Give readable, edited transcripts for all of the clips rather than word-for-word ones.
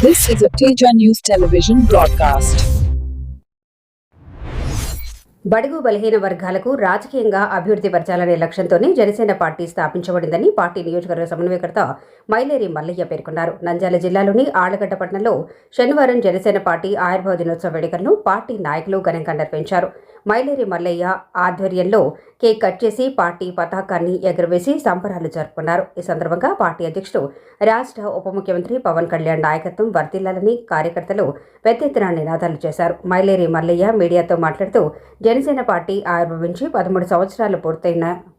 This is a Teja News Television broadcast. బడుగు బలహీన వర్గాలకు రాజకీయంగా అభివృద్ధి పరచాలనే లక్ష్యంతోనే జనసేన పార్టీ స్థాపించబడిందని పార్టీ నియోజకవర్గ సమన్వయకర్త మైలేరి మల్లయ్య పేర్కొన్నారు. నంద్యాల జిల్లాలోని ఆళ్లగడ్డ పట్టణంలో శనివారం జనసేన పార్టీ ఆవిర్భావ దినోత్సవ వేడుకలను పార్టీ నాయకులు ఘనంగా నిర్వహించారు. మైలేరి మల్లయ్య ఆధ్వర్యంలో కేక్ కట్ చేసి పార్టీ పతాకాన్ని ఎగురవేసి సంబరాలు జరుపుకున్నారు. ఈ సందర్భంగా పార్టీ అధ్యక్షుడు రాష్ట్ర ఉప ముఖ్యమంత్రి పవన్ కళ్యాణ్ నాయకత్వం వర్ధిల్లాలని కార్యకర్తలు పెద్ద ఎత్తున నినాదాలు చేశారు. మైలేరి మల్లయ్య మీడియాతో మాట్లాడుతూ జనసేన పార్టీ ఆవిర్భవించి 13 సంవత్సరాలు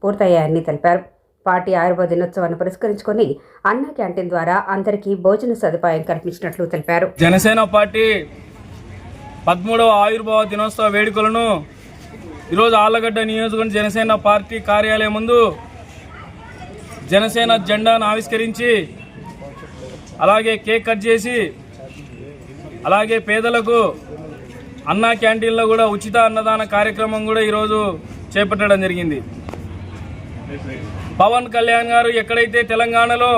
పూర్తయ్యాయని తెలిపారు. పార్టీ ఆవిర్భావ దినోత్సవాన్ని పురస్కరించుకొని అన్న క్యాంటీన్ ద్వారా అందరికీ భోజన సదుపాయం కల్పించినట్లు తెలిపారు. జనసేన పార్టీ 13వ ఆవిర్భావ దినోత్సవ వేడుకలను ఈరోజు ఆళ్లగడ్డ నియోజకవర్గం జనసేన పార్టీ కార్యాలయం ముందు జనసేన జెండాను ఆవిష్కరించి అలాగే కేక్ కట్ చేసి అలాగే పేదలకు అన్నా క్యాంటీన్లో కూడా ఉచిత అన్నదాన కార్యక్రమం కూడా ఈరోజు చేపట్టడం జరిగింది. పవన్ కళ్యాణ్ గారు ఎక్కడైతే తెలంగాణలో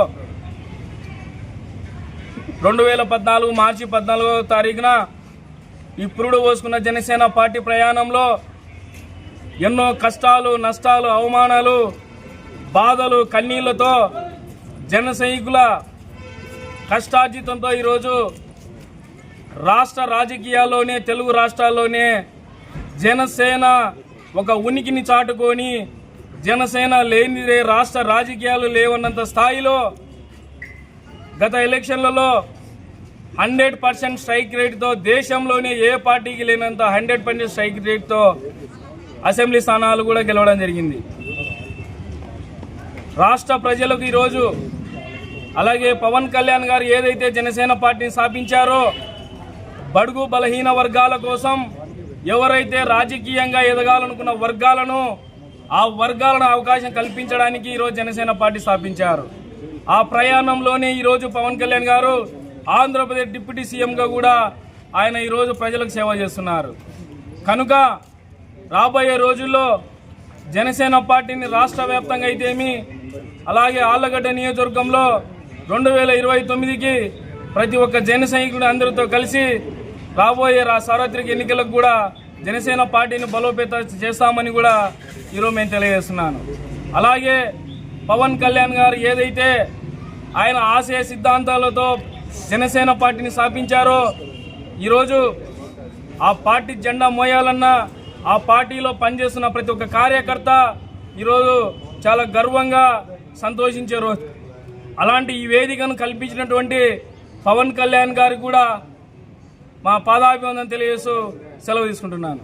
2014 మార్చి 14వ తారీఖున ఈ పురుడు పోసుకున్న జనసేన పార్టీ ప్రయాణంలో ఎన్నో కష్టాలు, నష్టాలు, అవమానాలు, బాధలు, కన్నీళ్లతో జన సైనికుల కష్టార్జితంతో ఈరోజు రాష్ట్ర రాజకీయాల్లోనే తెలుగు రాష్ట్రాల్లోనే జనసేన ఒక ఉనికిని చాటుకొని జనసేన లేనిదే రాష్ట్ర రాజకీయాలు లేవన్నంత స్థాయిలో గత ఎలక్షన్లలో 100% స్ట్రైక్ రేట్తో దేశంలోనే ఏ పార్టీకి లేనంత 100% స్ట్రైక్ రేట్తో అసెంబ్లీ స్థానాలు కూడా గెలవడం జరిగింది. రాష్ట్ర ప్రజలకు ఈరోజు అలాగే పవన్ కళ్యాణ్ గారు ఏదైతే జనసేన పార్టీని స్థాపించారో బడుగు బలహీన వర్గాల కోసం ఎవరైతే రాజకీయంగా ఎదగాలనుకున్న వర్గాలను ఆ వర్గాలను అవకాశం కల్పించడానికి ఈరోజు జనసేన పార్టీ స్థాపించారు. ఆ ప్రయాణంలోనే ఈరోజు పవన్ కళ్యాణ్ గారు ఆంధ్రప్రదేశ్ డిప్యూటీ సీఎంగా కూడా ఆయన ఈరోజు ప్రజలకు సేవ చేస్తున్నారు. కనుక రాబోయే రోజుల్లో జనసేన పార్టీని రాష్ట్ర వ్యాప్తంగా అయితేమి అలాగే ఆళ్లగడ్డ నియోజకవర్గంలో 2029కి ప్రతి ఒక్క జన సైనికుడు అందరితో కలిసి రాబోయే సార్వత్రిక ఎన్నికలకు కూడా జనసేన పార్టీని బలోపేతం చేస్తామని కూడా ఈరోజు మేము తెలియజేస్తున్నాను. అలాగే పవన్ కళ్యాణ్ గారు ఏదైతే ఆయన ఆశయ సిద్ధాంతాలతో జనసేన పార్టీని స్థాపించారో ఈరోజు ఆ పార్టీ జెండా మోయాలన్నా ఆ పార్టీలో పనిచేస్తున్న ప్రతి ఒక్క కార్యకర్త ఈరోజు చాలా గర్వంగా సంతోషించే రోజు. అలాంటి ఈ వేదికను కల్పించినటువంటి పవన్ కళ్యాణ్ గారికి కూడా మా పాదాభివందనం తెలియజేస్తూ సెలవు తీసుకుంటున్నాను.